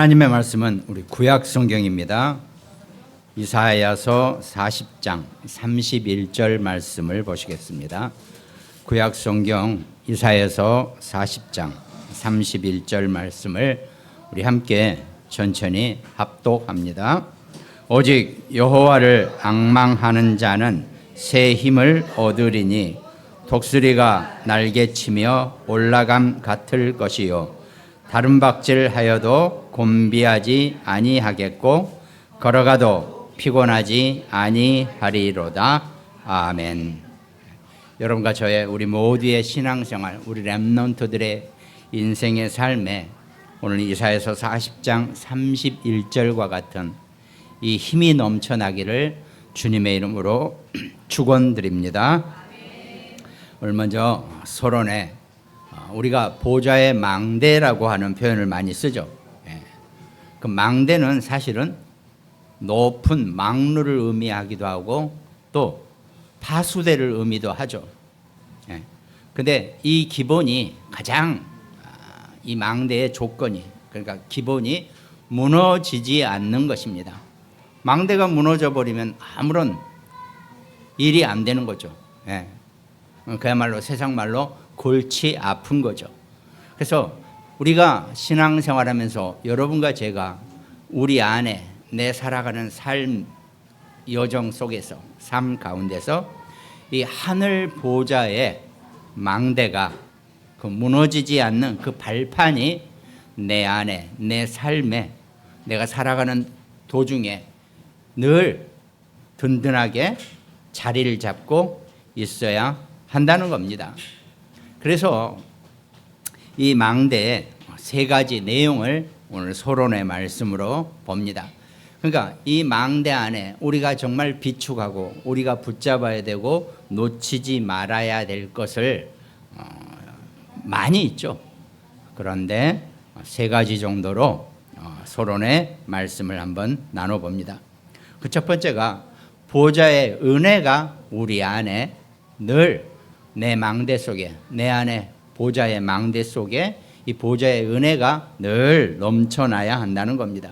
하나님의 말씀은 우리 구약 성경입니다. 이사야서 40장 31절 말씀을 보시겠습니다. 구약 성경 이사야서 40장 31절 말씀을 우리 함께 천천히 합독합니다. 오직 여호와를 앙망하는 자는 새 힘을 얻으리니 독수리가 날개치며 올라감 같을 것이요 다른 박질하여도 곤비하지 아니하겠고 걸어가도 피곤하지 아니하리로다. 아멘. 여러분과 저의 우리 모두의 신앙생활, 우리 렘넌트들의 인생의 삶에 오늘 이사야서 40장 31절과 같은 이 힘이 넘쳐나기를 주님의 이름으로 축원드립니다. 오늘 먼저 서론에 우리가 보좌의 망대라고 하는 표현을 많이 쓰죠. 그 망대는 사실은 높은 망루를 의미하기도 하고 또 파수대를 의미도 하죠. 근데 이 기본이 가장 이 망대의 조건이, 그러니까 기본이 무너지지 않는 것입니다. 망대가 무너져 버리면 아무런 일이 안 되는 거죠. 그야말로 세상 말로 골치 아픈 거죠. 그래서 우리가 신앙생활하면서 여러분과 제가 우리 안에 내 살아가는 삶 여정 속에서, 삶 가운데서 이 하늘 보좌의 망대가 그 무너지지 않는 그 발판이 내 안에, 내 삶에, 내가 살아가는 도중에 늘 든든하게 자리를 잡고 있어야 한다는 겁니다. 그래서 이 망대의 세 가지 내용을 오늘 서론의 말씀으로 봅니다. 그러니까 이 망대 안에 우리가 정말 비축하고 우리가 붙잡아야 되고 놓치지 말아야 될 것을 많이 있죠. 그런데 세 가지 정도로 서론의 말씀을 한번 나눠봅니다. 그 첫 번째가 보좌의 은혜가 우리 안에 늘 내 망대 속에, 내 안에 보좌의 망대 속에 이 보좌의 은혜가 늘 넘쳐나야 한다는 겁니다.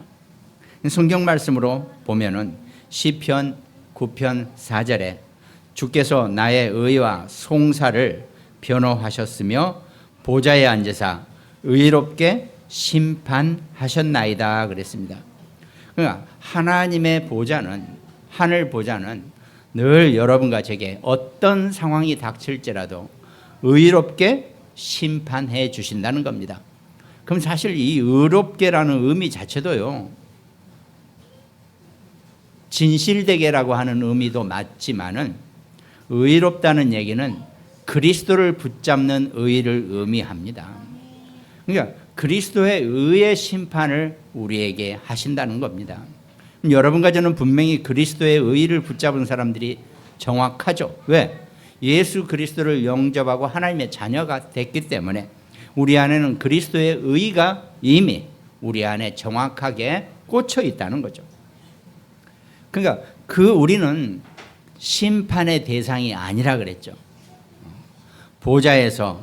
성경 말씀으로 보면은 시편 9편 4절에 주께서 나의 의와 송사를 변호하셨으며 보좌에 앉으사 의롭게 심판하셨나이다 그랬습니다. 그러니까 하나님의 보좌는, 하늘 보좌는 늘 여러분과 제게 어떤 상황이 닥칠지라도 의롭게 심판해 주신다는 겁니다. 그럼 사실 이 의롭게라는 의미 자체도요, 진실되게라고 하는 의미도 맞지만은 의롭다는 얘기는 그리스도를 붙잡는 의를 의미합니다. 그러니까 그리스도의 의의 심판을 우리에게 하신다는 겁니다. 여러분과 저는 분명히 그리스도의 의를 붙잡은 사람들이 정확하죠. 왜? 예수 그리스도를 영접하고 하나님의 자녀가 됐기 때문에 우리 안에는 그리스도의 의가 이미 우리 안에 정확하게 꽂혀 있다는 거죠. 그러니까 우리는 심판의 대상이 아니라 그랬죠. 보좌에서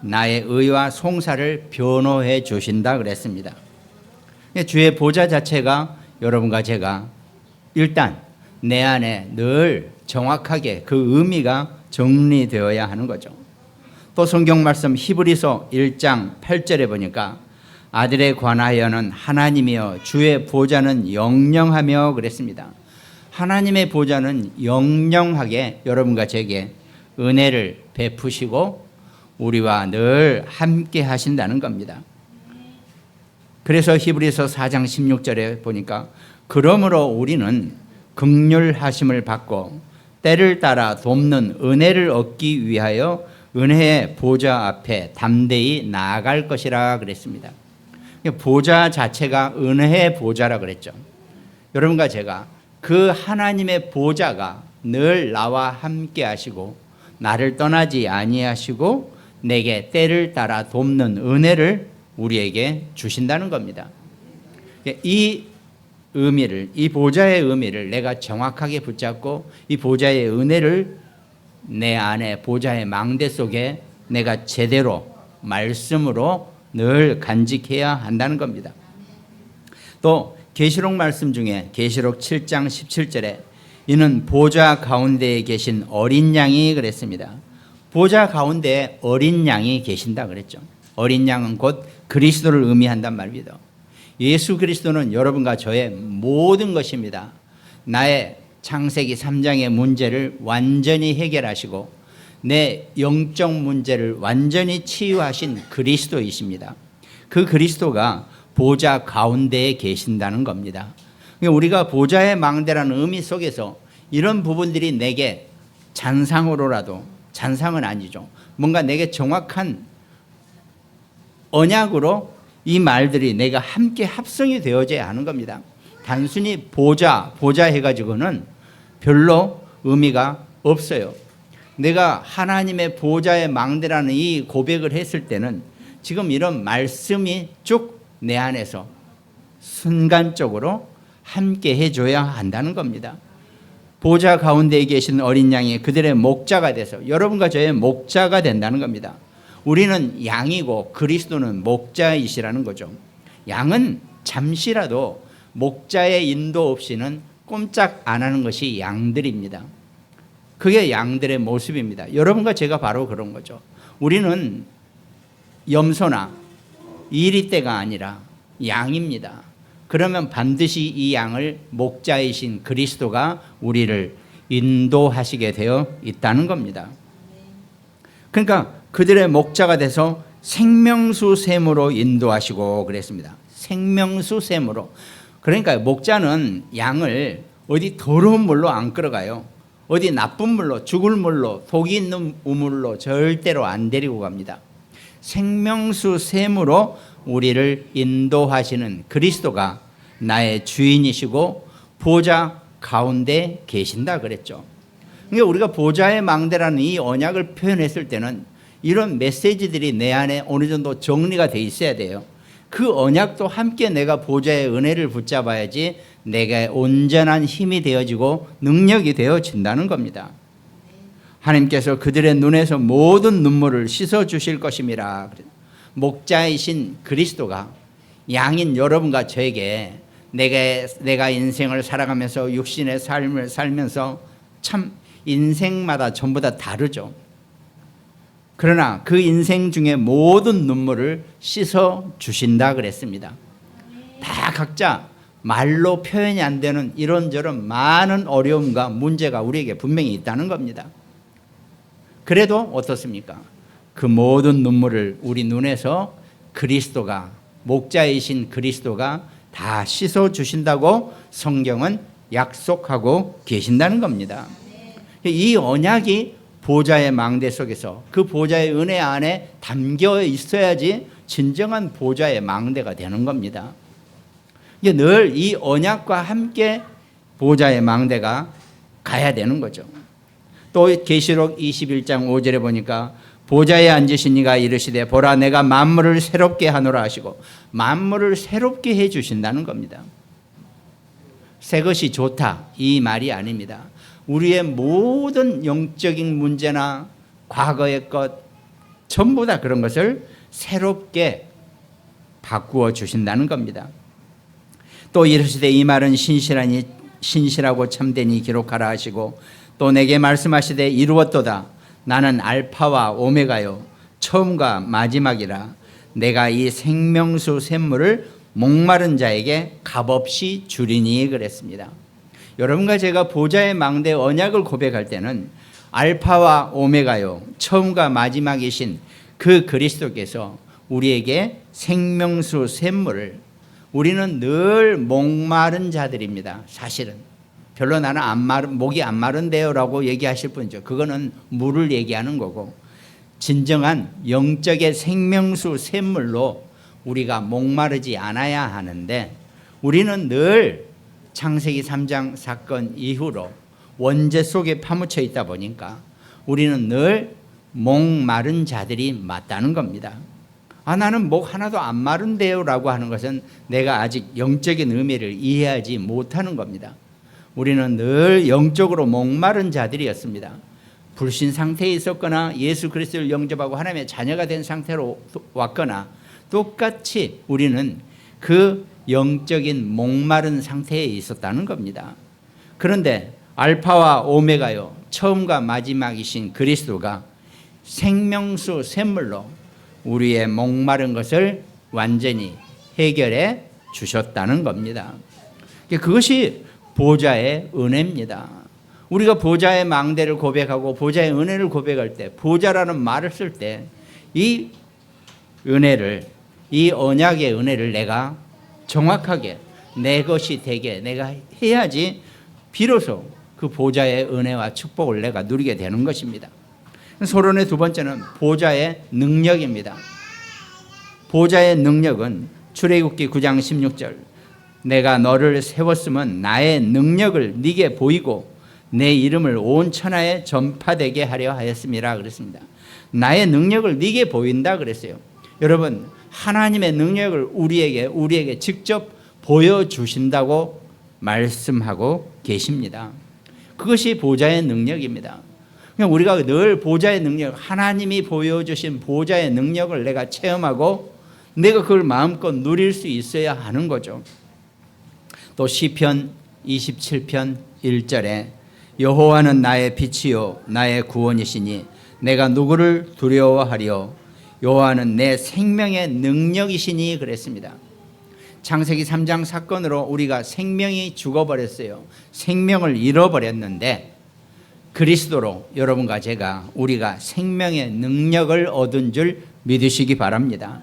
나의 의와 송사를 변호해 주신다 그랬습니다. 주의 보좌 자체가 여러분과 제가 일단 내 안에 늘 정확하게 그 의미가 정리되어야 하는 거죠. 또 성경 말씀 히브리서 1장 8절에 보니까 아들에 관하여는 하나님이여 주의 보좌는 영영하며 그랬습니다. 하나님의 보좌는 영영하게 여러분과 제게 은혜를 베푸시고 우리와 늘 함께 하신다는 겁니다. 그래서 히브리서 4장 16절에 보니까 그러므로 우리는 긍휼하심을 받고 때를 따라 돕는 은혜를 얻기 위하여 은혜의 보좌 앞에 담대히 나아갈 것이라 그랬습니다. 보좌 자체가 은혜의 보좌라 그랬죠. 여러분과 제가 그 하나님의 보좌가 늘 나와 함께 하시고 나를 떠나지 아니하시고 내게 때를 따라 돕는 은혜를 우리에게 주신다는 겁니다. 이 의미를, 이 보좌의 의미를 내가 정확하게 붙잡고 이 보좌의 은혜를 내 안에 보좌의 망대 속에 내가 제대로 말씀으로 늘 간직해야 한다는 겁니다. 또 계시록 말씀 중에 계시록 7장 17절에 이는 보좌 가운데에 계신 어린 양이 그랬습니다. 보좌 가운데 어린 양이 계신다 그랬죠. 어린 양은 곧 그리스도를 의미한단 말입니다. 예수 그리스도는 여러분과 저의 모든 것입니다. 나의 창세기 3장의 문제를 완전히 해결하시고 내 영적 문제를 완전히 치유하신 그리스도이십니다. 그 그리스도가 보좌 가운데에 계신다는 겁니다. 우리가 보좌의 망대라는 의미 속에서 이런 부분들이 내게 잔상으로라도, 잔상은 아니죠, 뭔가 내게 정확한 언약으로 이 말들이 내가 함께 합성이 되어져야 하는 겁니다. 단순히 보좌 해가지고는 별로 의미가 없어요. 내가 하나님의 보좌의 망대라는 이 고백을 했을 때는 지금 이런 말씀이 쭉 내 안에서 순간적으로 함께 해줘야 한다는 겁니다. 보좌 가운데에 계신 어린 양이 그들의 목자가 돼서 여러분과 저의 목자가 된다는 겁니다. 우리는 양이고 그리스도는 목자이시라는 거죠. 양은 잠시라도 목자의 인도 없이는 꼼짝 안 하는 것이 양들입니다. 그게 양들의 모습입니다. 여러분과 제가 바로 그런 거죠. 우리는 염소나 이리떼가 아니라 양입니다. 그러면 반드시 이 양을 목자이신 그리스도가 우리를 인도하시게 되어 있다는 겁니다. 그러니까 그들의 목자가 돼서 생명수 샘으로 인도하시고 그랬습니다. 생명수 샘으로. 그러니까 목자는 양을 어디 더러운 물로 안 끌어가요. 어디 나쁜 물로, 죽을 물로, 독이 있는 우물로 절대로 안 데리고 갑니다. 생명수 샘으로 우리를 인도하시는 그리스도가 나의 주인이시고 보좌 가운데 계신다 그랬죠. 그러니까 우리가 보좌의 망대라는 이 언약을 표현했을 때는 이런 메시지들이 내 안에 어느 정도 정리가 돼 있어야 돼요. 그 언약도 함께 내가 보좌의 은혜를 붙잡아야지 내가 온전한 힘이 되어지고 능력이 되어진다는 겁니다. 하나님께서 그들의 눈에서 모든 눈물을 씻어주실 것임이라. 목자이신 그리스도가 양인 여러분과 저에게 내가 인생을 살아가면서 육신의 삶을 살면서 참 인생마다 전부 다 다르죠. 그러나 그 인생 중에 모든 눈물을 씻어주신다 그랬습니다. 다 각자 말로 표현이 안 되는 이런저런 많은 어려움과 문제가 우리에게 분명히 있다는 겁니다. 그래도 어떻습니까? 그 모든 눈물을 우리 눈에서 그리스도가, 목자이신 그리스도가 다 씻어주신다고 성경은 약속하고 계신다는 겁니다. 이 언약이 보좌의 망대 속에서 그 보좌의 은혜 안에 담겨 있어야지 진정한 보좌의 망대가 되는 겁니다. 늘 이 언약과 함께 보좌의 망대가 가야 되는 거죠. 또 계시록 21장 5절에 보니까 보좌에 앉으신 이가 이르시되 보라 내가 만물을 새롭게 하노라 하시고 만물을 새롭게 해 주신다는 겁니다. 새 것이 좋다 이 말이 아닙니다. 우리의 모든 영적인 문제나 과거의 것 전부 다 그런 것을 새롭게 바꾸어 주신다는 겁니다. 또 이르시되 이 말은 신실하고 참되니 기록하라 하시고 또 내게 말씀하시되 이루었도다. 나는 알파와 오메가요 처음과 마지막이라. 내가 이 생명수 샘물을 목마른 자에게 값없이 주리니 그랬습니다. 여러분과 제가 보좌의 망대 언약을 고백할 때는 알파와 오메가요 처음과 마지막이신 그 그리스도께서 우리에게 생명수 샘물을, 우리는 늘 목마른 자들입니다. 사실은 별로 나는 목이 안 마른데요 라고 얘기하실 분이죠. 그거는 물을 얘기하는 거고 진정한 영적의 생명수 샘물로 우리가 목마르지 않아야 하는데 우리는 늘 창세기 3장 사건 이후로 원죄 속에 파묻혀 있다 보니까 우리는 늘 목마른 자들이 맞다는 겁니다. 나는 목 하나도 안 마른데요 라고 하는 것은 내가 아직 영적인 의미를 이해하지 못하는 겁니다. 우리는 늘 영적으로 목마른 자들이었습니다. 불신 상태에 있었거나 예수 그리스도를 영접하고 하나님의 자녀가 된 상태로 왔거나 똑같이 우리는 그 영적인 목마른 상태에 있었다는 겁니다. 그런데 알파와 오메가요, 처음과 마지막이신 그리스도가 생명수 샘물로 우리의 목마른 것을 완전히 해결해 주셨다는 겁니다. 그것이 보좌의 은혜입니다. 우리가 보좌의 망대를 고백하고 보좌의 은혜를 고백할 때, 보좌라는 말을 쓸 때 이 은혜를, 이 언약의 은혜를 내가 정확하게 내 것이 되게 내가 해야지 비로소 그 보좌의 은혜와 축복을 내가 누리게 되는 것입니다. 서론의 두 번째는 보좌의 능력입니다. 보좌의 능력은 출애굽기 9장 16절, 내가 너를 세웠으면 나의 능력을 네게 보이고 내 이름을 온 천하에 전파되게 하려 하였습니다 그랬습니다. 나의 능력을 네게 보인다 그랬어요. 여러분, 하나님의 능력을 우리에게 직접 보여주신다고 말씀하고 계십니다. 그것이 보좌의 능력입니다. 그냥 우리가 늘 보좌의 능력, 하나님이 보여주신 보좌의 능력을 내가 체험하고 내가 그걸 마음껏 누릴 수 있어야 하는 거죠. 또 시편 27편 1절에 여호와는 나의 빛이요 나의 구원이시니 내가 누구를 두려워하리요 여호와는 내 생명의 능력이시니 그랬습니다. 창세기 3장 사건으로 우리가 생명이 죽어버렸어요. 생명을 잃어버렸는데 그리스도로 여러분과 제가 우리가 생명의 능력을 얻은 줄 믿으시기 바랍니다.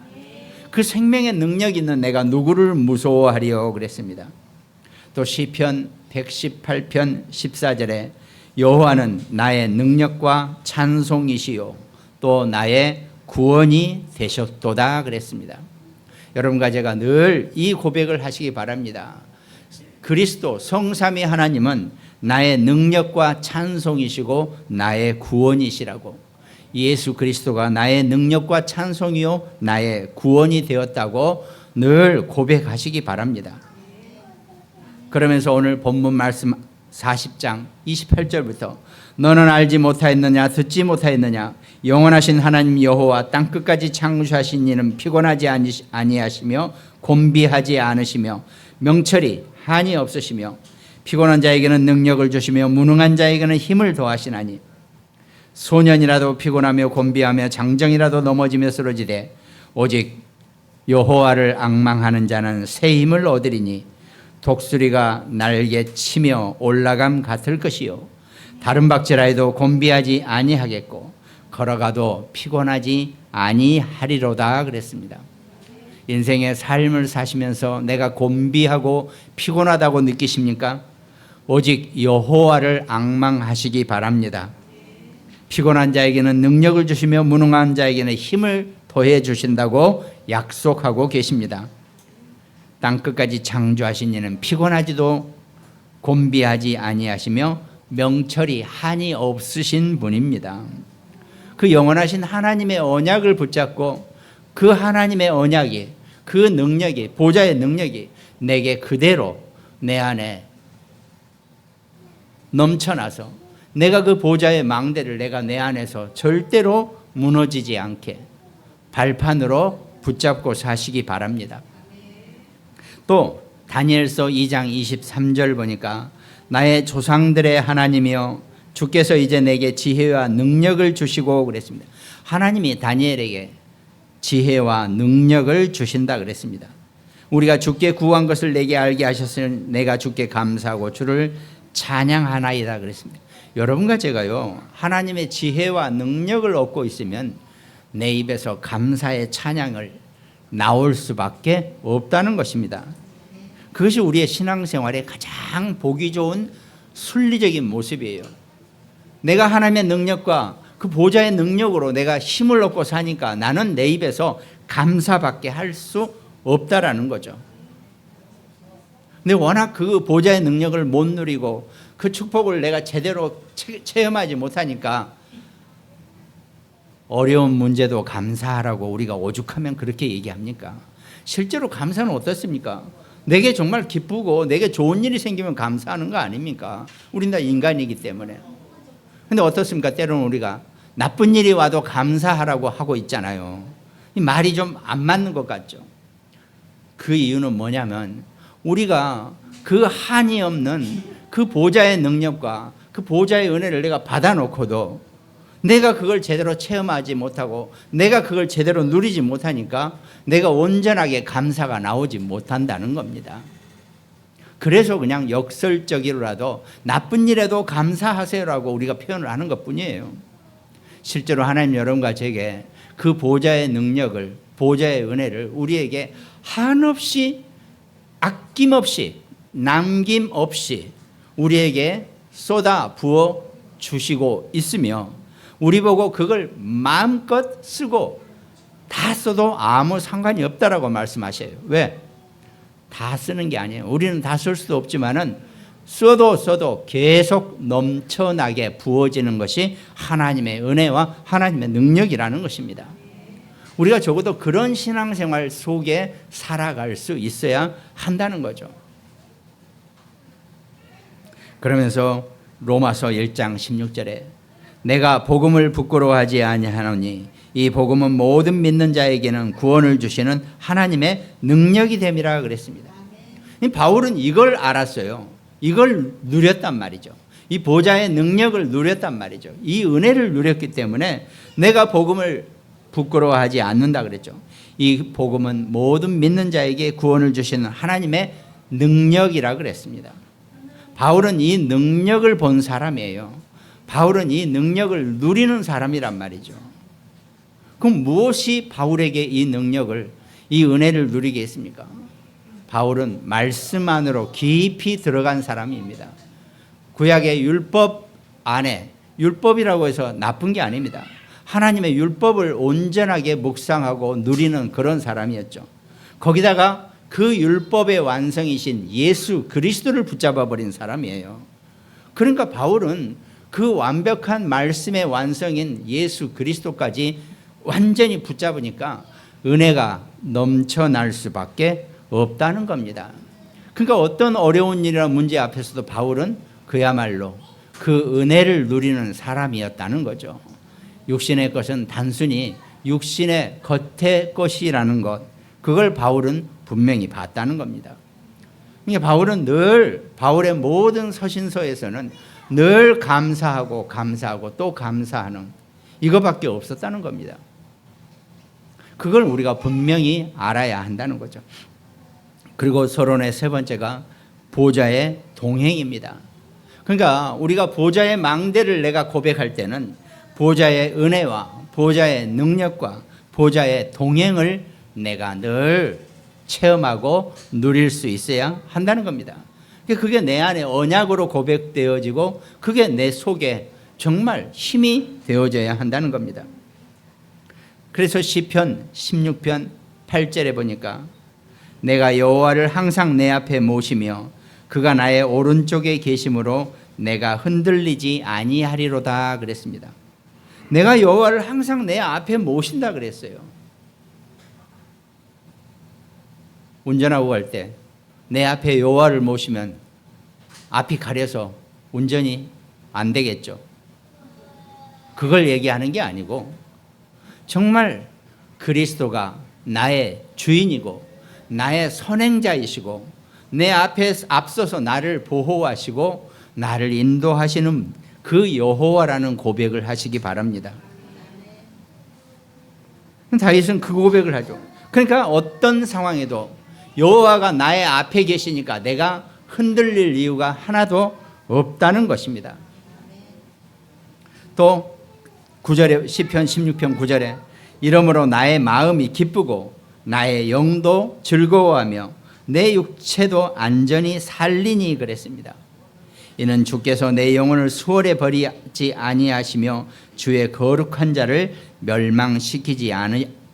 그 생명의 능력 있는 내가 누구를 무서워하리요 그랬습니다. 또 시편 118편 14절에 여호와는 나의 능력과 찬송이시요 또 나의 구원이 되셨도다 그랬습니다. 여러분과 제가 늘 이 고백을 하시기 바랍니다. 그리스도 성삼위 하나님은 나의 능력과 찬송이시고 나의 구원이시라고, 예수 그리스도가 나의 능력과 찬송이요 나의 구원이 되었다고 늘 고백하시기 바랍니다. 그러면서 오늘 본문 말씀 40장 28절부터 너는 알지 못하였느냐 듣지 못하였느냐 영원하신 하나님 여호와 땅끝까지 창조하신 이는 피곤하지 아니하시며 곤비하지 않으시며 명철이 한이 없으시며 피곤한 자에게는 능력을 주시며 무능한 자에게는 힘을 더하시나니 소년이라도 피곤하며 곤비하며 장정이라도 넘어지며 쓰러지되 오직 여호와를 앙망하는 자는 새 힘을 얻으리니 독수리가 날개 치며 올라감 같을 것이요 다른 박질하여도 곤비하지 아니하겠고 걸어가도 피곤하지 아니하리로다 그랬습니다. 인생의 삶을 사시면서 내가 곤비하고 피곤하다고 느끼십니까? 오직 여호와를 앙망하시기 바랍니다. 피곤한 자에게는 능력을 주시며 무능한 자에게는 힘을 더해 주신다고 약속하고 계십니다. 땅끝까지 창조하신 이는 피곤하지도 곤비하지 아니하시며 명철이 한이 없으신 분입니다. 그 영원하신 하나님의 언약을 붙잡고 그 하나님의 언약이, 그 능력이, 보좌의 능력이 내게 그대로 내 안에 넘쳐나서 내가 그 보좌의 망대를 내가 내 안에서 절대로 무너지지 않게 발판으로 붙잡고 사시기 바랍니다. 또 다니엘서 2장 23절 보니까 나의 조상들의 하나님이여 주께서 이제 내게 지혜와 능력을 주시고 그랬습니다. 하나님이 다니엘에게 지혜와 능력을 주신다 그랬습니다. 우리가 주께 구한 것을 내게 알게 하셨으니 내가 주께 감사하고 주를 찬양하나이다 그랬습니다. 여러분과 제가요 하나님의 지혜와 능력을 얻고 있으면 내 입에서 감사의 찬양을 나올 수밖에 없다는 것입니다. 그것이 우리의 신앙생활의 가장 보기 좋은 순리적인 모습이에요. 내가 하나님의 능력과 그 보좌의 능력으로 내가 힘을 얻고 사니까 나는 내 입에서 감사밖에 할 수 없다라는 거죠. 근데 워낙 그 보좌의 능력을 못 누리고 그 축복을 내가 제대로 체험하지 못하니까 어려운 문제도 감사하라고 우리가 오죽하면 그렇게 얘기합니까? 실제로 감사는 어떻습니까? 내게 정말 기쁘고 내게 좋은 일이 생기면 감사하는 거 아닙니까? 우린 다 인간이기 때문에. 근데 어떻습니까? 때로는 우리가 나쁜 일이 와도 감사하라고 하고 있잖아요. 이 말이 좀 안 맞는 것 같죠. 그 이유는 뭐냐면 우리가 그 한이 없는 그 보좌의 능력과 그 보좌의 은혜를 내가 받아놓고도 내가 그걸 제대로 체험하지 못하고 내가 그걸 제대로 누리지 못하니까 내가 온전하게 감사가 나오지 못한다는 겁니다. 그래서 그냥 역설적으로라도 나쁜 일에도 감사하세요라고 우리가 표현을 하는 것뿐이에요. 실제로 하나님 여러분과 제게 그 보좌의 능력을, 보좌의 은혜를 우리에게 한없이 아낌없이 남김없이 우리에게 쏟아 부어 주시고 있으며 우리 보고 그걸 마음껏 쓰고 다 써도 아무 상관이 없다라고 말씀하셔요. 왜? 다 쓰는 게 아니에요. 우리는 다 쓸 수도 없지만은 써도 계속 넘쳐나게 부어지는 것이 하나님의 은혜와 하나님의 능력이라는 것입니다. 우리가 적어도 그런 신앙생활 속에 살아갈 수 있어야 한다는 거죠. 그러면서 로마서 1장 16절에 내가 복음을 부끄러워하지 아니하노니 이 복음은 모든 믿는 자에게는 구원을 주시는 하나님의 능력이 됨이라 그랬습니다. 바울은 이걸 알았어요. 이걸 누렸단 말이죠. 이 보좌의 능력을 누렸단 말이죠. 이 은혜를 누렸기 때문에 내가 복음을 부끄러워하지 않는다 그랬죠. 이 복음은 모든 믿는 자에게 구원을 주시는 하나님의 능력이라 그랬습니다. 바울은 이 능력을 본 사람이에요. 바울은 이 능력을 누리는 사람이란 말이죠. 그럼 무엇이 바울에게 이 능력을, 이 은혜를 누리게 했습니까? 바울은 말씀 안으로 깊이 들어간 사람입니다. 구약의 율법 안에, 율법이라고 해서 나쁜 게 아닙니다. 하나님의 율법을 온전하게 묵상하고 누리는 그런 사람이었죠. 거기다가 그 율법의 완성이신 예수 그리스도를 붙잡아 버린 사람이에요. 그러니까 바울은 그 완벽한 말씀의 완성인 예수 그리스도까지 완전히 붙잡으니까 은혜가 넘쳐날 수밖에 없다는 겁니다. 그러니까 어떤 어려운 일이나 문제 앞에서도 바울은 그야말로 그 은혜를 누리는 사람이었다는 거죠. 육신의 것은 단순히 육신의 겉의 것이라는 것, 그걸 바울은 분명히 봤다는 겁니다. 그러니까 바울은 늘 바울의 모든 서신서에서는 늘 감사하고 또 감사하는 이거밖에 없었다는 겁니다. 그걸 우리가 분명히 알아야 한다는 거죠. 그리고 서론의 세 번째가 보좌의 동행입니다. 그러니까 우리가 보좌의 망대를 내가 고백할 때는 보좌의 은혜와 보좌의 능력과 보좌의 동행을 내가 늘 체험하고 누릴 수 있어야 한다는 겁니다. 그게 내 안에 언약으로 고백되어지고 그게 내 속에 정말 힘이 되어져야 한다는 겁니다. 그래서 시편 16편 8절에 보니까 내가 여호와를 항상 내 앞에 모시며 그가 나의 오른쪽에 계심으로 내가 흔들리지 아니하리로다 그랬습니다. 내가 여호와를 항상 내 앞에 모신다 그랬어요. 운전하고 갈 때 내 앞에 여호와를 모시면 앞이 가려서 운전이 안 되겠죠. 그걸 얘기하는 게 아니고 정말 그리스도가 나의 주인이고 나의 선행자이시고 내 앞에 앞서서 나를 보호하시고 나를 인도하시는 그 여호와라는 고백을 하시기 바랍니다. 다윗은 그 고백을 하죠. 그러니까 어떤 상황에도 여호와가 나의 앞에 계시니까 내가 흔들릴 이유가 하나도 없다는 것입니다. 또 9절에 시편 16편 9절에 이러므로 나의 마음이 기쁘고 나의 영도 즐거워하며 내 육체도 안전히 살리니 그랬습니다. 이는 주께서 내 영혼을 수월에 버리지 아니하시며 주의 거룩한 자를 멸망시키지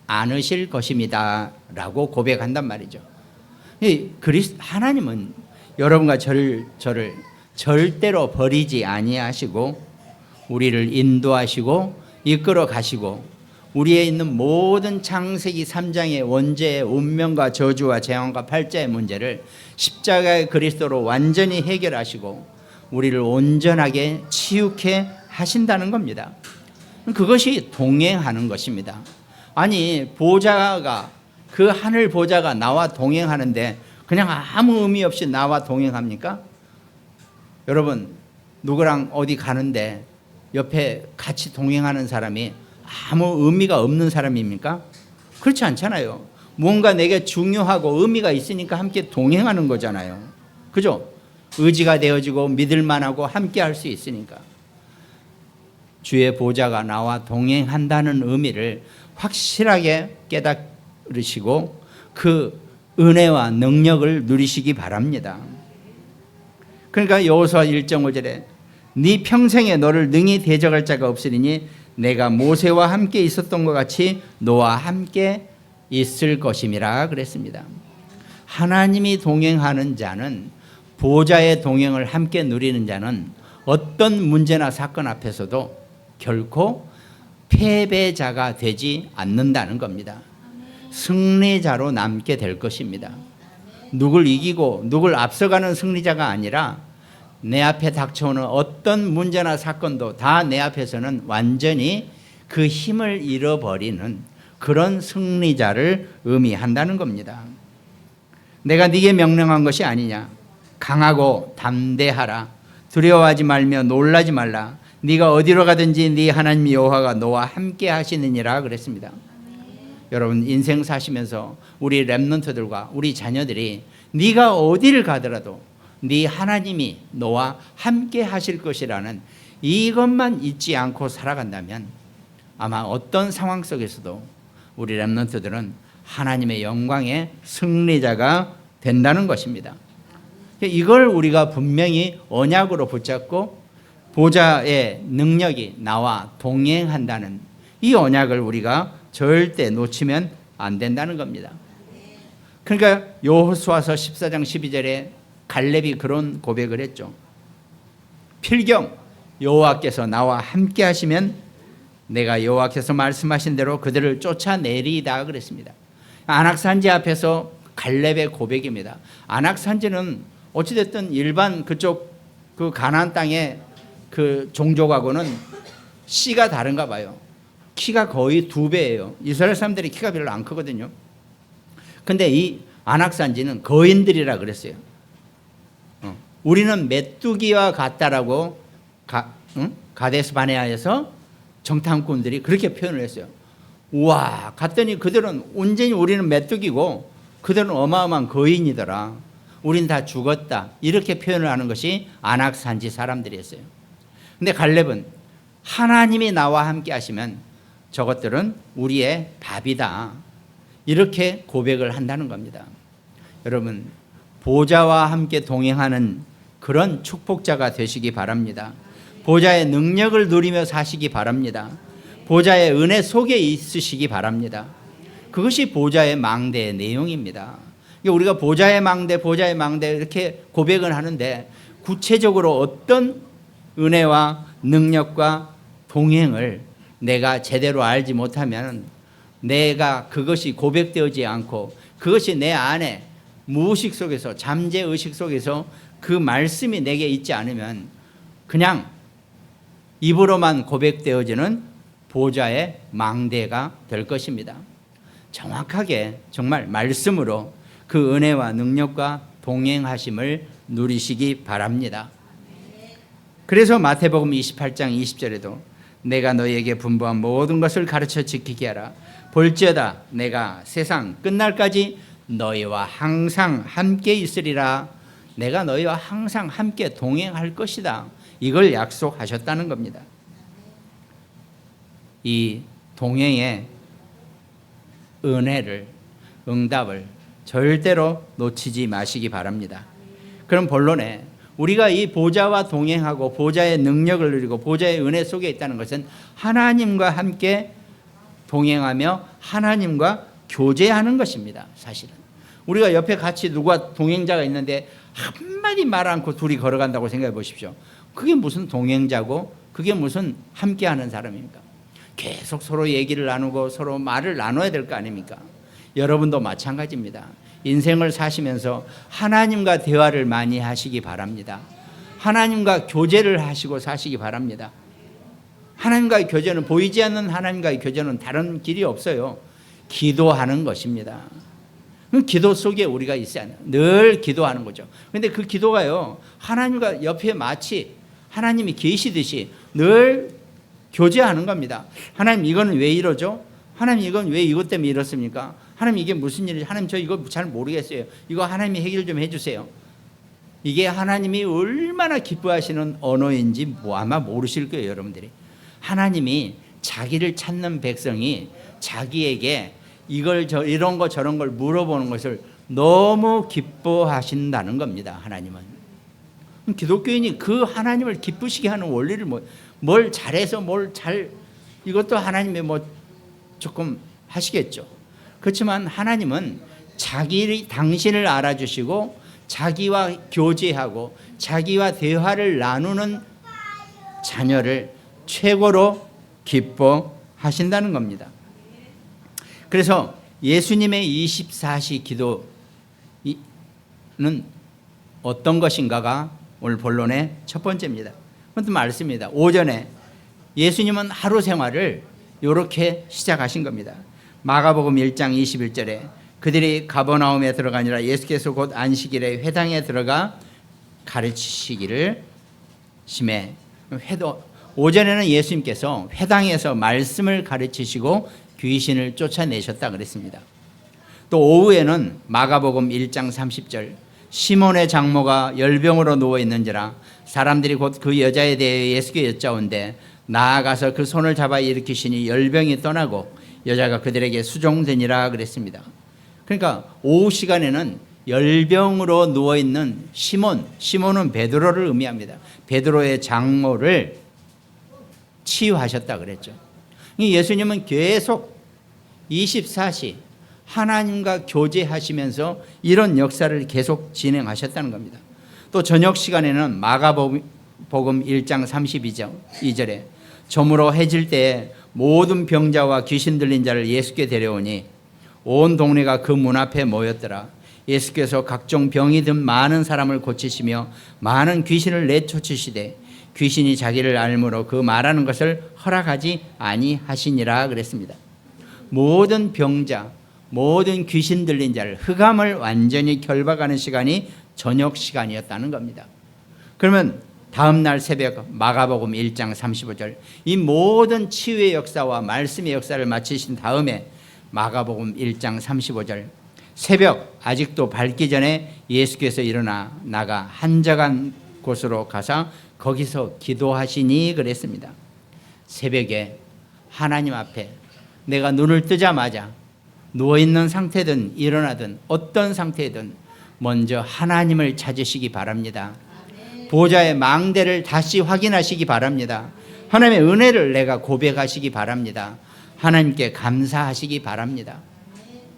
않으실 것입니다 라고 고백한단 말이죠. 하나님은 여러분과 저를 절대로 버리지 아니하시고 우리를 인도하시고 이끌어 가시고 우리에 있는 모든 창세기 3장의 원죄의 운명과 저주와 재앙과 팔자의 문제를 십자가의 그리스도로 완전히 해결하시고 우리를 온전하게 치유케 하신다는 겁니다. 그것이 동행하는 것입니다. 아니 보좌가 그 하늘 보좌가 나와 동행하는데 그냥 아무 의미 없이 나와 동행합니까? 여러분, 누구랑 어디 가는데 옆에 같이 동행하는 사람이 아무 의미가 없는 사람입니까? 그렇지 않잖아요. 뭔가 내게 중요하고 의미가 있으니까 함께 동행하는 거잖아요. 그죠? 의지가 되어지고 믿을만하고 함께 할 수 있으니까. 주의 보좌가 나와 동행한다는 의미를 확실하게 깨달으시고 그 은혜와 능력을 누리시기 바랍니다. 그러니까 여호수아 1.5절에 네 평생에 너를 능히 대적할 자가 없으리니 내가 모세와 함께 있었던 것 같이 너와 함께 있을 것임이라 그랬습니다. 하나님이 동행하는 자는, 보좌의 동행을 함께 누리는 자는 어떤 문제나 사건 앞에서도 결코 패배자가 되지 않는다는 겁니다. 승리자로 남게 될 것입니다. 누굴 이기고 누굴 앞서가는 승리자가 아니라 내 앞에 닥쳐오는 어떤 문제나 사건도 다 내 앞에서는 완전히 그 힘을 잃어버리는 그런 승리자를 의미한다는 겁니다. 내가 네게 명령한 것이 아니냐. 강하고 담대하라. 두려워하지 말며 놀라지 말라. 네가 어디로 가든지 네 하나님 여호와가 너와 함께 하시느니라 그랬습니다. 여러분, 인생 사시면서 우리 렘넌트들과 우리 자녀들이 네가 어디를 가더라도 네 하나님이 너와 함께 하실 것이라는 이것만 잊지 않고 살아간다면 아마 어떤 상황 속에서도 우리 렘넌트들은 하나님의 영광의 승리자가 된다는 것입니다. 이걸 우리가 분명히 언약으로 붙잡고 보좌의 능력이 나와 동행한다는 이 언약을 우리가 절대 놓치면 안 된다는 겁니다. 그러니까 여호수아서 14장 12절에 갈렙이 그런 고백을 했죠. 필경 여호와께서 나와 함께 하시면 내가 여호와께서 말씀하신 대로 그들을 쫓아내리이다 그랬습니다. 안악산지 앞에서 갈렙의 고백입니다. 안악산지는 어찌됐든 일반 그쪽 그 가나안 땅의 그 종족하고는 씨가 다른가 봐요. 키가 거의 2배예요. 이스라엘 사람들이 키가 별로 안 크거든요. 근데 이 안악산지는 거인들이라 그랬어요. 우리는 메뚜기와 같다라고 가데스 바네아에서 정탐꾼들이 그렇게 표현을 했어요. 우와, 갔더니 그들은 온전히 우리는 메뚜기고 그들은 어마어마한 거인이더라. 우린 다 죽었다. 이렇게 표현을 하는 것이 안악산지 사람들이었어요. 근데 갈렙은 하나님이 나와 함께 하시면 저것들은 우리의 밥이다. 이렇게 고백을 한다는 겁니다. 여러분, 보좌와 함께 동행하는 그런 축복자가 되시기 바랍니다. 보좌의 능력을 누리며 사시기 바랍니다. 보좌의 은혜 속에 있으시기 바랍니다. 그것이 보좌의 망대의 내용입니다. 우리가 보좌의 망대 이렇게 고백을 하는데 구체적으로 어떤 은혜와 능력과 동행을 내가 제대로 알지 못하면 내가 그것이 고백되어지지 않고 그것이 내 안에 무의식 속에서 잠재의식 속에서 그 말씀이 내게 있지 않으면 그냥 입으로만 고백되어지는 보좌의 망대가 될 것입니다. 정확하게 정말 말씀으로 그 은혜와 능력과 동행하심을 누리시기 바랍니다. 그래서 마태복음 28장 20절에도 내가 너희에게 분부한 모든 것을 가르쳐 지키게 하라. 볼지어다 내가 세상 끝날까지 너희와 항상 함께 있으리라. 내가 너희와 항상 함께 동행할 것이다. 이걸 약속하셨다는 겁니다. 이 동행의 은혜를, 응답을 절대로 놓치지 마시기 바랍니다. 그럼 본론에 우리가 이 보좌와 동행하고 보좌의 능력을 누리고 보좌의 은혜 속에 있다는 것은 하나님과 함께 동행하며 하나님과 교제하는 것입니다. 사실은 우리가 옆에 같이 누가 동행자가 있는데 한마디 말 않고 둘이 걸어간다고 생각해 보십시오. 그게 무슨 동행자고 그게 무슨 함께하는 사람입니까? 계속 서로 얘기를 나누고 서로 말을 나눠야 될 거 아닙니까? 여러분도 마찬가지입니다. 인생을 사시면서 하나님과 대화를 많이 하시기 바랍니다. 하나님과 교제를 하시고 사시기 바랍니다. 하나님과의 교제는, 보이지 않는 하나님과의 교제는 다른 길이 없어요. 기도하는 것입니다. 기도 속에 우리가 있어야 해요. 늘 기도하는 거죠. 그런데 그 기도가요, 하나님과 옆에 마치 하나님이 계시듯이 늘 교제하는 겁니다. 하나님 이거는 왜 이러죠? 하나님 이건 왜 이것 때문에 이렇습니까? 하나님 이게 무슨 일이죠? 하나님 저 이거 잘 모르겠어요. 이거 하나님이 해결 좀 해주세요. 이게 하나님이 얼마나 기뻐하시는 언어인지 아마 모르실 거예요, 여러분들이. 하나님이 자기를 찾는 백성이 자기에게 이런 거 저런 걸 물어보는 것을 너무 기뻐하신다는 겁니다. 하나님은. 기독교인이 그 하나님을 기쁘시게 하는 원리를 뭘 잘해서 이것도 하나님의 조금 하시겠죠. 그렇지만 하나님은 당신을 알아주시고 자기와 교제하고 자기와 대화를 나누는 자녀를 최고로 기뻐하신다는 겁니다. 그래서 예수님의 24시 기도는 어떤 것인가가 오늘 본론의 첫 번째입니다. 그것도 말씀입니다. 오전에 예수님은 하루 생활을 이렇게 시작하신 겁니다. 마가복음 1장 21절에 그들이 가버나움에 들어가니라 예수께서 곧 안식일에 회당에 들어가 가르치시기를 심해. 오전에는 예수님께서 회당에서 말씀을 가르치시고 귀신을 쫓아내셨다 그랬습니다. 또 오후에는 마가복음 1장 30절 시몬의 장모가 열병으로 누워있는지라 사람들이 곧 그 여자에 대해 예수께 여짜온대 나아가서 그 손을 잡아 일으키시니 열병이 떠나고 여자가 그들에게 수종되니라 그랬습니다. 그러니까 오후 시간에는 열병으로 누워있는 시몬은 베드로를 의미합니다. 베드로의 장모를 치유하셨다 그랬죠. 예수님은 계속 24시 하나님과 교제하시면서 이런 역사를 계속 진행하셨다는 겁니다. 또 저녁 시간에는 마가복음 1장 32절에 저물어 해질 때에 모든 병자와 귀신 들린 자를 예수께 데려오니 온 동네가 그 문 앞에 모였더라. 예수께서 각종 병이 든 많은 사람을 고치시며 많은 귀신을 내쫓으시되 귀신이 자기를 알므로 그 말하는 것을 허락하지 아니하시니라 그랬습니다. 모든 병자, 모든 귀신 들린 자를 흑암을 완전히 결박하는 시간이 저녁 시간이었다는 겁니다. 그러면 다음 날 새벽 마가복음 1장 35절 이 모든 치유의 역사와 말씀의 역사를 마치신 다음에 마가복음 1장 35절 새벽 아직도 밝기 전에 예수께서 일어나 나가 한적한 곳으로 가서 거기서 기도하시니 그랬습니다. 새벽에 하나님 앞에 내가 눈을 뜨자마자 누워있는 상태든 일어나든 어떤 상태든 먼저 하나님을 찾으시기 바랍니다. 보좌의 망대를 다시 확인하시기 바랍니다. 하나님의 은혜를 내가 고백하시기 바랍니다. 하나님께 감사하시기 바랍니다.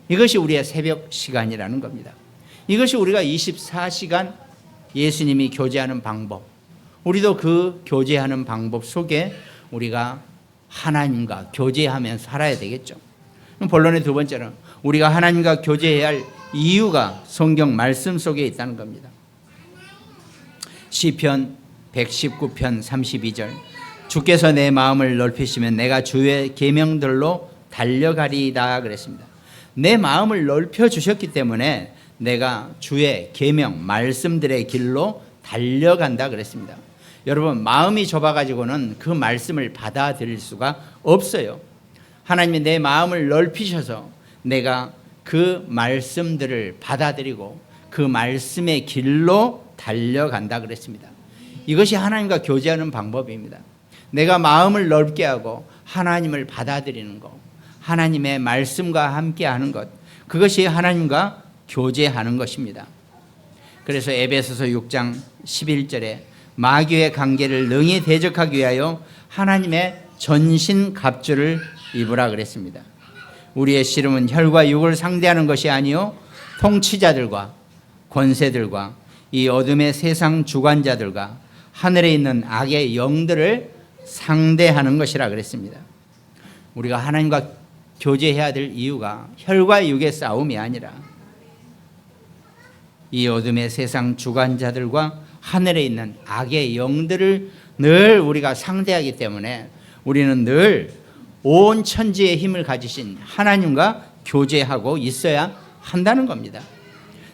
이것이 우리의 새벽 시간이라는 겁니다. 이것이 우리가 24시간 예수님이 교제하는 방법, 우리도 그 교제하는 방법 속에 우리가 하나님과 교제하면서 살아야 되겠죠. 본론의 두 번째는 우리가 하나님과 교제해야 할 이유가 성경 말씀 속에 있다는 겁니다. 시편 119편 32절 주께서 내 마음을 넓히시면 내가 주의 계명들로 달려가리이다 그랬습니다. 내 마음을 넓혀주셨기 때문에 내가 주의 계명 말씀들의 길로 달려간다 그랬습니다. 여러분 마음이 좁아가지고는 그 말씀을 받아들일 수가 없어요. 하나님이 내 마음을 넓히셔서 내가 그 말씀들을 받아들이고 그 말씀의 길로 달려간다 그랬습니다. 이것이 하나님과 교제하는 방법입니다. 내가 마음을 넓게 하고 하나님을 받아들이는 것, 하나님의 말씀과 함께하는 것, 그것이 하나님과 교제하는 것입니다. 그래서 에베소서 6장 11절에 마귀의 관계를 능히 대적하기 위하여 하나님의 전신 갑주를 입으라 그랬습니다. 우리의 씨름은 혈과 육을 상대하는 것이 아니요 통치자들과 권세들과 이 어둠의 세상 주관자들과 하늘에 있는 악의 영들을 상대하는 것이라 그랬습니다. 우리가 하나님과 교제해야 될 이유가 혈과 육의 싸움이 아니라 이 어둠의 세상 주관자들과 하늘에 있는 악의 영들을 늘 우리가 상대하기 때문에 우리는 늘 온 천지의 힘을 가지신 하나님과 교제하고 있어야 한다는 겁니다.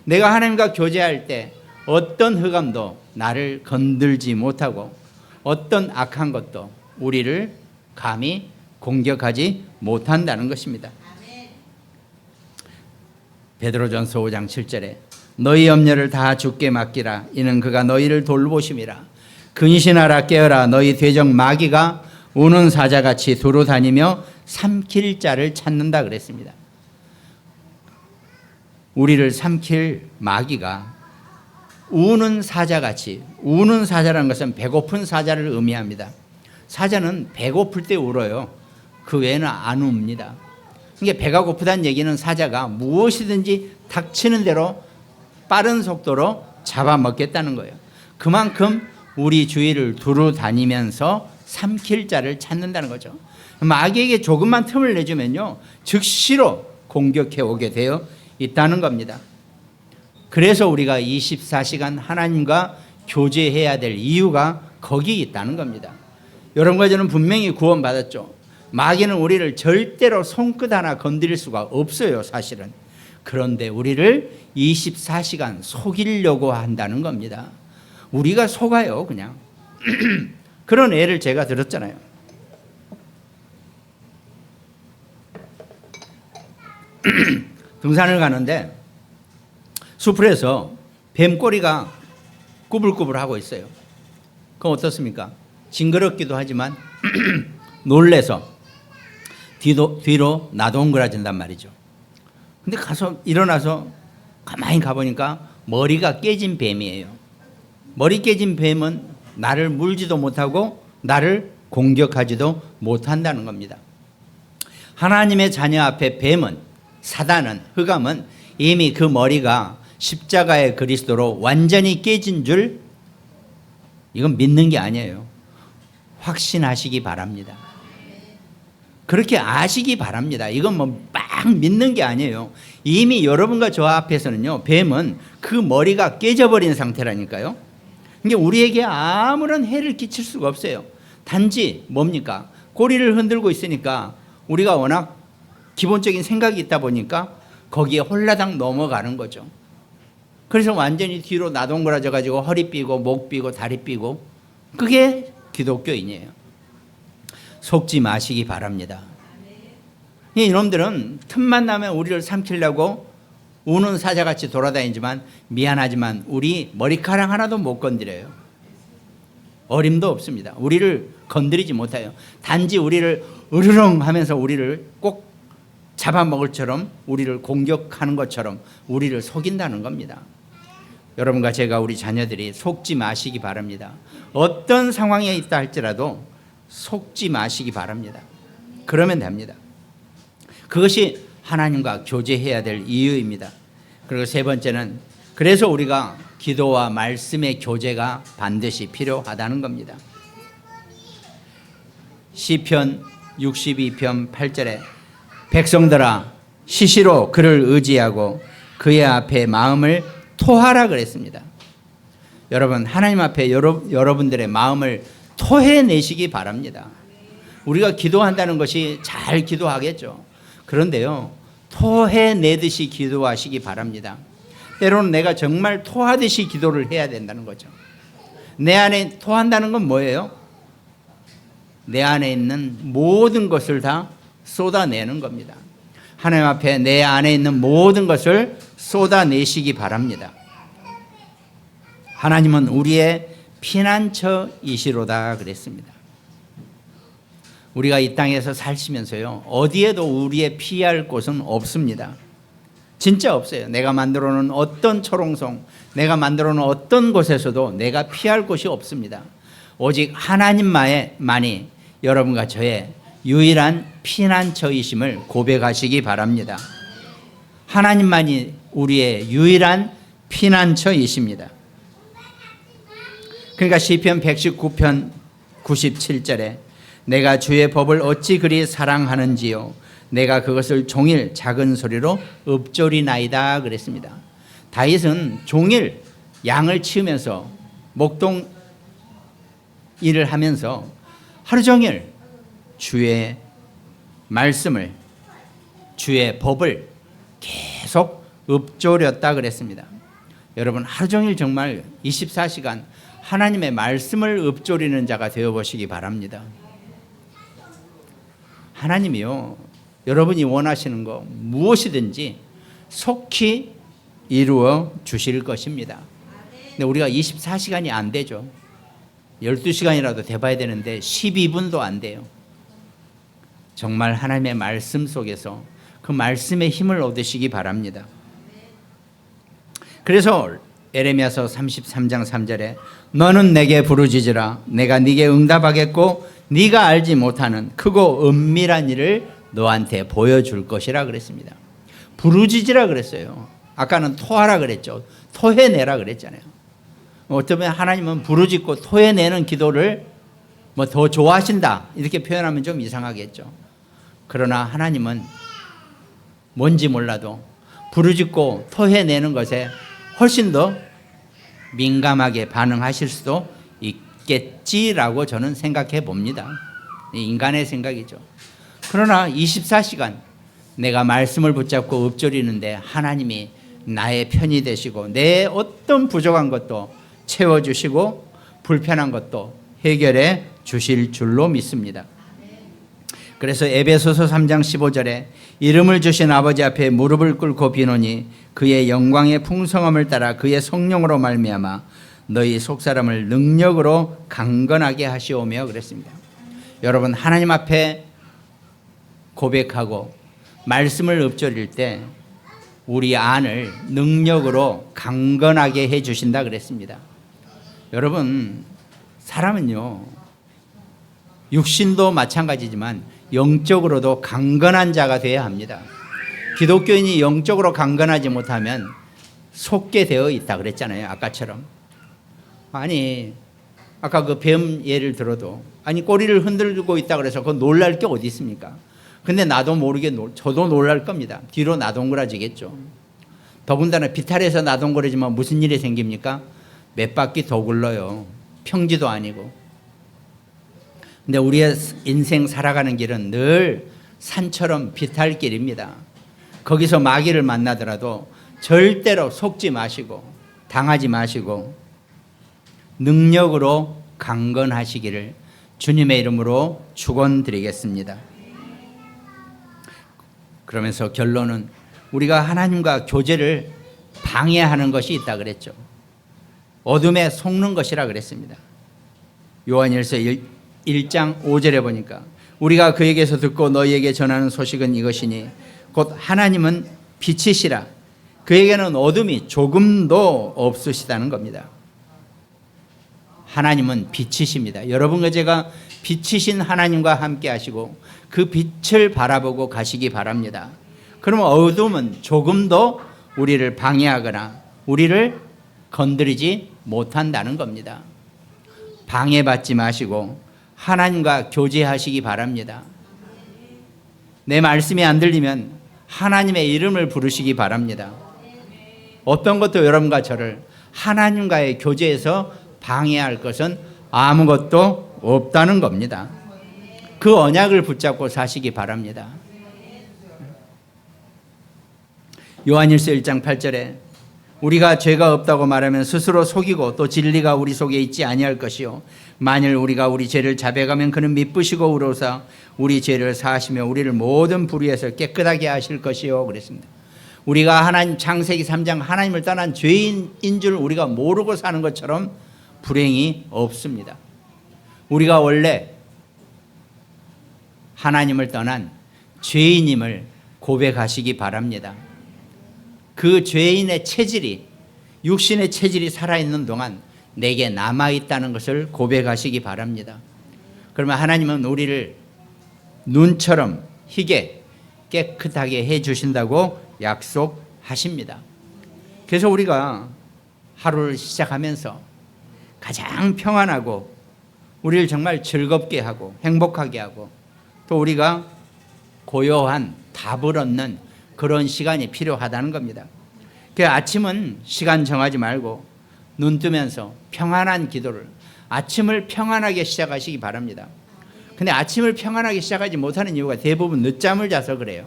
내가 하나님과 교제할 때 어떤 흑암도 나를 건들지 못하고 어떤 악한 것도 우리를 감히 공격하지 못한다는 것입니다. 베드로전서 5장 7절에 너희 염려를 다 주께 맡기라. 이는 그가 너희를 돌보심이라. 근신하라 깨어라. 너희 대적 마귀가 우는 사자같이 두루 다니며 삼킬 자를 찾는다 그랬습니다. 우리를 삼킬 마귀가 우는 사자같이, 우는 사자라는 것은 배고픈 사자를 의미합니다. 사자는 배고플 때 울어요. 그 외에는 안 웁니다. 그러니까 배가 고프다는 얘기는 사자가 무엇이든지 닥치는 대로 빠른 속도로 잡아먹겠다는 거예요. 그만큼 우리 주위를 두루 다니면서 삼킬 자를 찾는다는 거죠. 마귀에게 조금만 틈을 내주면요, 즉시로 공격해 오게 되어 있다는 겁니다. 그래서 우리가 24시간 하나님과 교제해야 될 이유가 거기 있다는 겁니다. 여러분과 저는 분명히 구원받았죠. 마귀는 우리를 절대로 손끝 하나 건드릴 수가 없어요, 사실은. 그런데 우리를 24시간 속이려고 한다는 겁니다. 우리가 속아요, 그냥. 그런 예를 제가 들었잖아요. 등산을 가는데 수풀에서 뱀꼬리가 꾸불꾸불하고 있어요. 그럼 어떻습니까? 징그럽기도 하지만 놀래서 뒤로 나동그라진단 말이죠. 근데 가서 일어나서 가만히 가보니까 머리가 깨진 뱀이에요. 머리 깨진 뱀은 나를 물지도 못하고 나를 공격하지도 못한다는 겁니다. 하나님의 자녀 앞에 뱀은, 사단은, 흑암은 이미 그 머리가 십자가의 그리스도로 완전히 깨진 줄, 이건 믿는 게 아니에요. 확신하시기 바랍니다. 그렇게 아시기 바랍니다. 이건 뭐 막 믿는 게 아니에요. 이미 여러분과 저 앞에서는요, 뱀은 그 머리가 깨져버린 상태라니까요. 그러니까 우리에게 아무런 해를 끼칠 수가 없어요. 단지 뭡니까? 꼬리를 흔들고 있으니까 우리가 워낙 기본적인 생각이 있다 보니까 거기에 홀라당 넘어가는 거죠. 그래서 완전히 뒤로 나동그라져 가지고 허리 삐고 목 삐고 다리 삐고, 그게 기독교인이에요. 속지 마시기 바랍니다. 이놈들은 틈만 나면 우리를 삼키려고 우는 사자같이 돌아다니지만 미안하지만 우리 머리카락 하나도 못 건드려요. 어림도 없습니다. 우리를 건드리지 못해요. 단지 우리를 으르렁 하면서 우리를 꼭 잡아먹을 처럼, 우리를 공격하는 것처럼 우리를 속인다는 겁니다. 여러분과 제가, 우리 자녀들이 속지 마시기 바랍니다. 어떤 상황에 있다 할지라도 속지 마시기 바랍니다. 그러면 됩니다. 그것이 하나님과 교제해야 될 이유입니다. 그리고 세 번째는, 그래서 우리가 기도와 말씀의 교제가 반드시 필요하다는 겁니다. 시편 62편 8절에 백성들아 시시로 그를 의지하고 그의 앞에 마음을 토하라 그랬습니다. 여러분, 하나님 앞에 여러분들의 마음을 토해내시기 바랍니다. 우리가 기도한다는 것이 잘 기도하겠죠. 그런데요, 토해내듯이 기도하시기 바랍니다. 때로는 내가 정말 토하듯이 기도를 해야 된다는 거죠. 내 안에 토한다는 건 뭐예요? 내 안에 있는 모든 것을 다 쏟아내는 겁니다. 하나님 앞에 내 안에 있는 모든 것을 쏟아내시기 바랍니다. 하나님은 우리의 피난처이시로다 그랬습니다. 우리가 이 땅에서 살시면서요, 어디에도 우리의 피할 곳은 없습니다. 진짜 없어요. 내가 만들어 놓은 어떤 초롱성, 내가 만들어 놓은 어떤 곳에서도 내가 피할 곳이 없습니다. 오직 하나님만이 여러분과 저의 유일한 피난처이심을 고백하시기 바랍니다. 하나님만이 우리의 유일한 피난처이십니다. 그러니까 시편 119편 97절에 내가 주의 법을 어찌 그리 사랑하는지요 내가 그것을 종일 작은 소리로 읊조리나이다 그랬습니다. 다윗은 종일 양을 치우면서 목동 일을 하면서 하루 종일 주의 말씀을 주의 법을 계속 읊조렸다 그랬습니다. 여러분 하루 종일 정말 24시간 하나님의 말씀을 읊조리는 자가 되어보시기 바랍니다. 하나님이요, 여러분이 원하시는 거 무엇이든지 속히 이루어 주실 것입니다. 근데 우리가 24시간이 안 되죠. 12시간이라도 돼봐야 되는데 12분도 안 돼요. 정말 하나님의 말씀 속에서 그 말씀의 힘을 얻으시기 바랍니다. 그래서 에레미야서 33장 3절에 너는 내게 부르짖으라 내가 네게 응답하겠고 네가 알지 못하는 크고 은밀한 일을 너한테 보여줄 것이라 그랬습니다. 부르짖으라 그랬어요. 아까는 토하라 그랬죠. 토해내라 그랬잖아요. 어쩌면 하나님은 부르짖고 토해내는 기도를 뭐 더 좋아하신다 이렇게 표현하면 좀 이상하겠죠. 그러나 하나님은 뭔지 몰라도 부르짖고 토해내는 것에 훨씬 더 민감하게 반응하실 수도 있겠지라고 저는 생각해 봅니다. 인간의 생각이죠. 그러나 24시간 내가 말씀을 붙잡고 읊조리는데 하나님이 나의 편이 되시고 내 어떤 부족한 것도 채워주시고 불편한 것도 해결해 주실 줄로 믿습니다. 그래서 에베소서 3장 15절에 이름을 주신 아버지 앞에 무릎을 꿇고 비노니 그의 영광의 풍성함을 따라 그의 성령으로 말미암아 너희 속사람을 능력으로 강건하게 하시오며 그랬습니다. 여러분 하나님 앞에 고백하고 말씀을 읊조릴 때 우리 안을 능력으로 강건하게 해 주신다 그랬습니다. 여러분 사람은요 육신도 마찬가지지만 영적으로도 강건한 자가 되어야 합니다. 기독교인이 영적으로 강건하지 못하면 속게 되어 있다 그랬잖아요. 아까처럼. 아니 아까 그 뱀 예를 들어도 아니 꼬리를 흔들고 있다 그래서 그거 놀랄 게 어디 있습니까? 근데 나도 모르게 저도 놀랄 겁니다. 뒤로 나동그라지겠죠. 더군다나 비탈에서 나동거리지만 무슨 일이 생깁니까? 몇 바퀴 더 굴러요. 평지도 아니고. 근데 우리의 인생 살아가는 길은 늘 산처럼 비탈길입니다. 거기서 마귀를 만나더라도 절대로 속지 마시고 당하지 마시고 능력으로 강건하시기를 주님의 이름으로 축원드리겠습니다. 그러면서 결론은 우리가 하나님과 교제를 방해하는 것이 있다 그랬죠. 어둠에 속는 것이라 그랬습니다. 요한일서 1장 5절에 보니까 우리가 그에게서 듣고 너희에게 전하는 소식은 이것이니 곧 하나님은 빛이시라 그에게는 어둠이 조금도 없으시다는 겁니다. 하나님은 빛이십니다. 여러분과 제가 빛이신 하나님과 함께 하시고 그 빛을 바라보고 가시기 바랍니다. 그러면 어둠은 조금도 우리를 방해하거나 우리를 건드리지 못한다는 겁니다. 방해받지 마시고 하나님과 교제하시기 바랍니다. 내 말씀이 안 들리면 하나님의 이름을 부르시기 바랍니다. 어떤 것도 여러분과 저를 하나님과의 교제에서 방해할 것은 아무것도 없다는 겁니다. 그 언약을 붙잡고 사시기 바랍니다. 요한일서 1장 8절에 우리가 죄가 없다고 말하면 스스로 속이고 또 진리가 우리 속에 있지 아니할 것이요 만일 우리가 우리 죄를 자백하면 그는 미쁘시고 의로우사 우리 죄를 사하시며 우리를 모든 불의에서 깨끗하게 하실 것이요 그랬습니다. 우리가 하나님 창세기 3장 하나님을 떠난 죄인인 줄 우리가 모르고 사는 것처럼 불행이 없습니다. 우리가 원래 하나님을 떠난 죄인임을 고백하시기 바랍니다. 그 죄인의 체질이 육신의 체질이 살아있는 동안 내게 남아있다는 것을 고백하시기 바랍니다. 그러면 하나님은 우리를 눈처럼 희게 깨끗하게 해주신다고 약속하십니다. 그래서 우리가 하루를 시작하면서 가장 평안하고 우리를 정말 즐겁게 하고 행복하게 하고 또 우리가 고요한 답을 얻는 그런 시간이 필요하다는 겁니다. 그 아침은 시간 정하지 말고 눈 뜨면서 평안한 기도를 아침을 평안하게 시작하시기 바랍니다. 근데 아침을 평안하게 시작하지 못하는 이유가 대부분 늦잠을 자서 그래요.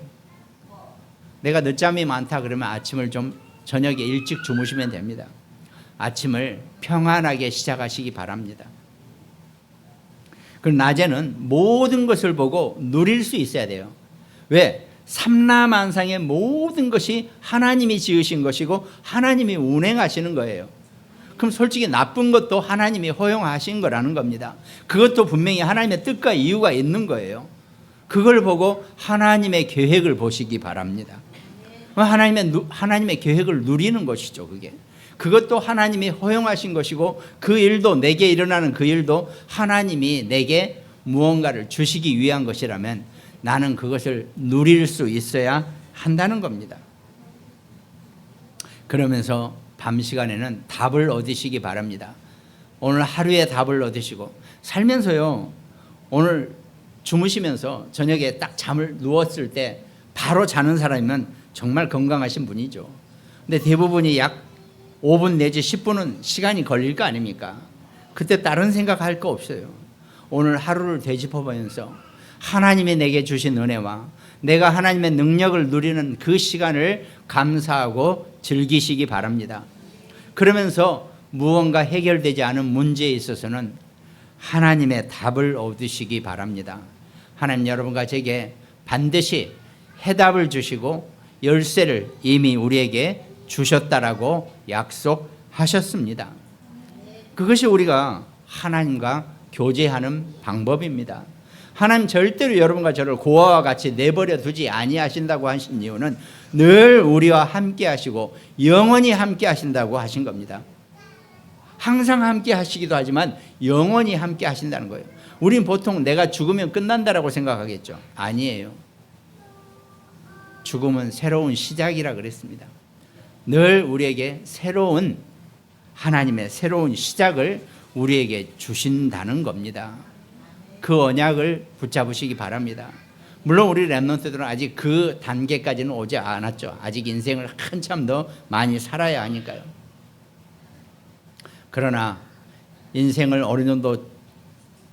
내가 늦잠이 많다 그러면 아침을 좀 저녁에 일찍 주무시면 됩니다. 아침을 평안하게 시작하시기 바랍니다. 그리고 낮에는 모든 것을 보고 누릴 수 있어야 돼요. 왜? 삼라만상의 모든 것이 하나님이 지으신 것이고 하나님이 운행하시는 거예요. 그럼 솔직히 나쁜 것도 하나님이 허용하신 거라는 겁니다. 그것도 분명히 하나님의 뜻과 이유가 있는 거예요. 그걸 보고 하나님의 계획을 보시기 바랍니다. 하나님의 계획을 누리는 것이죠. 그것도 하나님이 허용하신 것이고 그 일도, 내게 일어나는 그 일도 하나님이 내게 무언가를 주시기 위한 것이라면 나는 그것을 누릴 수 있어야 한다는 겁니다. 그러면서 밤 시간에는 답을 얻으시기 바랍니다. 오늘 하루에 답을 얻으시고 살면서요, 오늘 주무시면서 저녁에 딱 잠을 누웠을 때 바로 자는 사람이면 정말 건강하신 분이죠. 근데 대부분이 약 5분 내지 10분은 시간이 걸릴 거 아닙니까? 그때 다른 생각할 거 없어요. 오늘 하루를 되짚어보면서 하나님이 내게 주신 은혜와 내가 하나님의 능력을 누리는 그 시간을 감사하고 즐기시기 바랍니다. 그러면서 무언가 해결되지 않은 문제에 있어서는 하나님의 답을 얻으시기 바랍니다. 하나님 여러분과 제게 반드시 해답을 주시고 열쇠를 이미 우리에게 주셨다라고 약속하셨습니다. 그것이 우리가 하나님과 교제하는 방법입니다. 하나님 절대로 여러분과 저를 고아와 같이 내버려 두지 아니하신다고 하신 이유는 늘 우리와 함께 하시고 영원히 함께 하신다고 하신 겁니다. 항상 함께 하시기도 하지만 영원히 함께 하신다는 거예요. 우린 보통 내가 죽으면 끝난다라고 생각하겠죠. 아니에요. 죽음은 새로운 시작이라 그랬습니다. 늘 우리에게 새로운 하나님의 새로운 시작을 우리에게 주신다는 겁니다. 그 언약을 붙잡으시기 바랍니다. 물론 우리 렘넌트들은 아직 그 단계까지는 오지 않았죠. 아직 인생을 한참 더 많이 살아야 하니까요. 그러나 인생을 어느 정도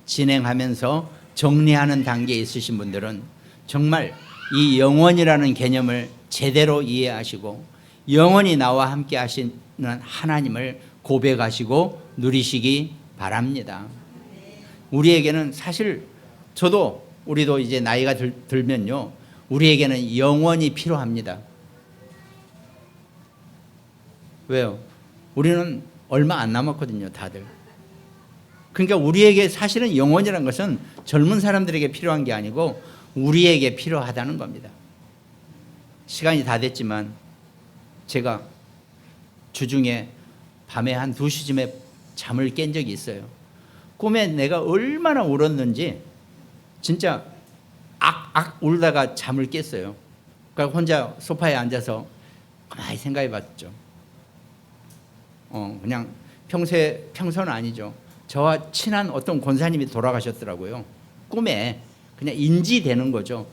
진행하면서 정리하는 단계에 있으신 분들은 정말 이 영원이라는 개념을 제대로 이해하시고 영원히 나와 함께 하시는 하나님을 고백하시고 누리시기 바랍니다. 우리에게는 사실 우리도 이제 나이가 들면요, 우리에게는 영원이 필요합니다. 왜요? 우리는 얼마 안 남았거든요, 다들. 그러니까 우리에게 사실은 영원이라는 것은 젊은 사람들에게 필요한 게 아니고 우리에게 필요하다는 겁니다. 시간이 다 됐지만 제가 주중에 밤에 한 2시쯤에 잠을 깬 적이 있어요. 꿈에 내가 얼마나 울었는지 진짜 악 울다가 잠을 깼어요. 그러니까 혼자 소파에 앉아서 가만히 생각해 봤죠. 그냥 평소는 아니죠. 저와 친한 어떤 권사님이 돌아가셨더라고요. 꿈에 그냥 인지되는 거죠.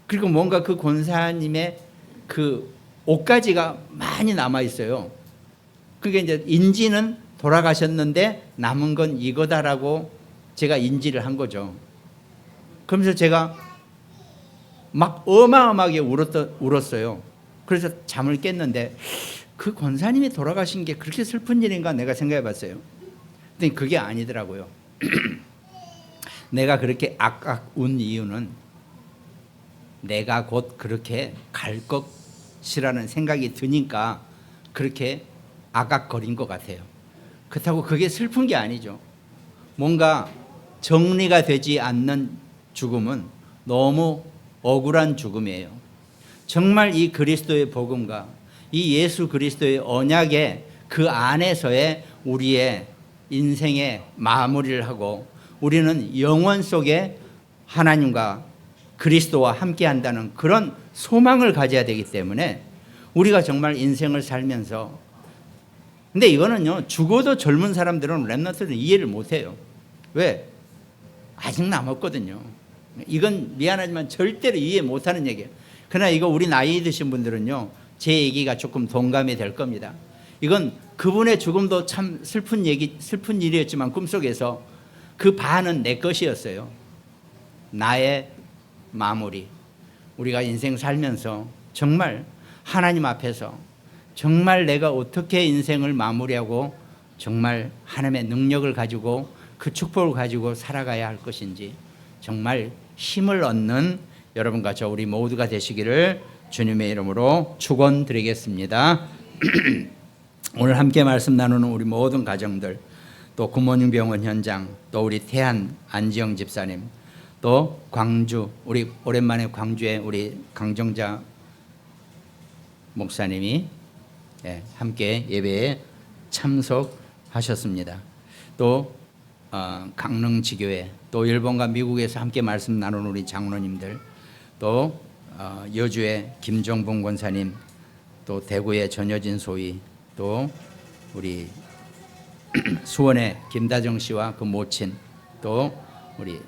그리고 뭔가 그 권사님의 그 옷가지가 많이 남아 있어요. 그게 이제 인지는 돌아가셨는데 남은 건 이거다라고 제가 인지를 한 거죠. 그러면서 제가 막 어마어마하게 울었어요. 그래서 잠을 깼는데 그 권사님이 돌아가신 게 그렇게 슬픈 일인가 내가 생각해 봤어요. 근데 그게 아니더라고요. 내가 그렇게 악악 운 이유는 내가 곧 그렇게 갈 것이라는 생각이 드니까 그렇게 악악거린 것 같아요. 그렇다고 그게 슬픈 게 아니죠. 뭔가 정리가 되지 않는 죽음은 너무 억울한 죽음이에요. 정말 이 그리스도의 복음과 이 예수 그리스도의 언약의 그 안에서의 우리의 인생의 마무리를 하고 우리는 영원 속에 하나님과 그리스도와 함께 한다는 그런 소망을 가져야 되기 때문에 우리가 정말 인생을 살면서, 근데 이거는요, 죽어도 젊은 사람들은 렘넌트들은 이해를 못해요. 왜? 아직 남았거든요. 이건 미안하지만 절대로 이해 못하는 얘기예요. 그러나 이거 우리 나이 드신 분들은요, 제 얘기가 조금 동감이 될 겁니다. 이건 그분의 죽음도 참 슬픈 일이었지만 꿈속에서 그 반은 내 것이었어요. 나의 마무리. 우리가 인생 살면서 정말 하나님 앞에서 정말 내가 어떻게 인생을 마무리하고 정말 하나님의 능력을 가지고 그 축복을 가지고 살아가야 할 것인지 정말 힘을 얻는 여러분과 저 우리 모두가 되시기를 주님의 이름으로 축원드리겠습니다. 오늘 함께 말씀 나누는 우리 모든 가정들, 또 굿모닝 병원 현장, 또 우리 태안 안지영 집사님, 또 광주, 우리 오랜만에 광주에 우리 강정자 목사님이 함께 예배에 참석하셨습니다. 또 강릉지교회, 또 일본과 미국에서 함께 말씀 나누는 우리 장로님들, 또 여주의 김정봉 권사님, 또 대구의 전여진 소위, 또 우리 수원의 김다정 씨와 그 모친, 또 우리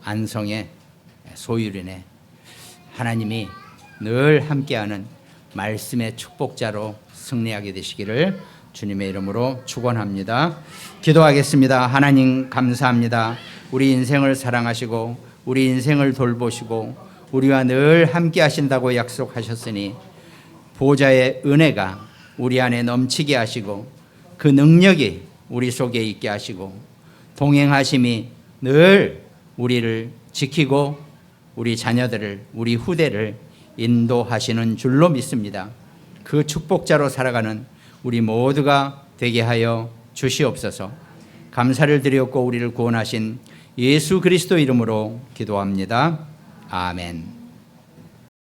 안성의 소유린의 하나님이 늘 함께하는 말씀의 축복자로 승리하게 되시기를 주님의 이름으로 축원합니다. 기도하겠습니다. 하나님 감사합니다. 우리 인생을 사랑하시고 우리 인생을 돌보시고 우리와 늘 함께 하신다고 약속하셨으니 보좌의 은혜가 우리 안에 넘치게 하시고 그 능력이 우리 속에 있게 하시고 동행하심이 늘 우리를 지키고 우리 자녀들을, 우리 후대를 인도하시는 줄로 믿습니다. 그 축복자로 살아가는 우리 모두가 되게 하여 주시옵소서. 감사를 드렸고 우리를 구원하신 예수 그리스도 이름으로 기도합니다. 아멘.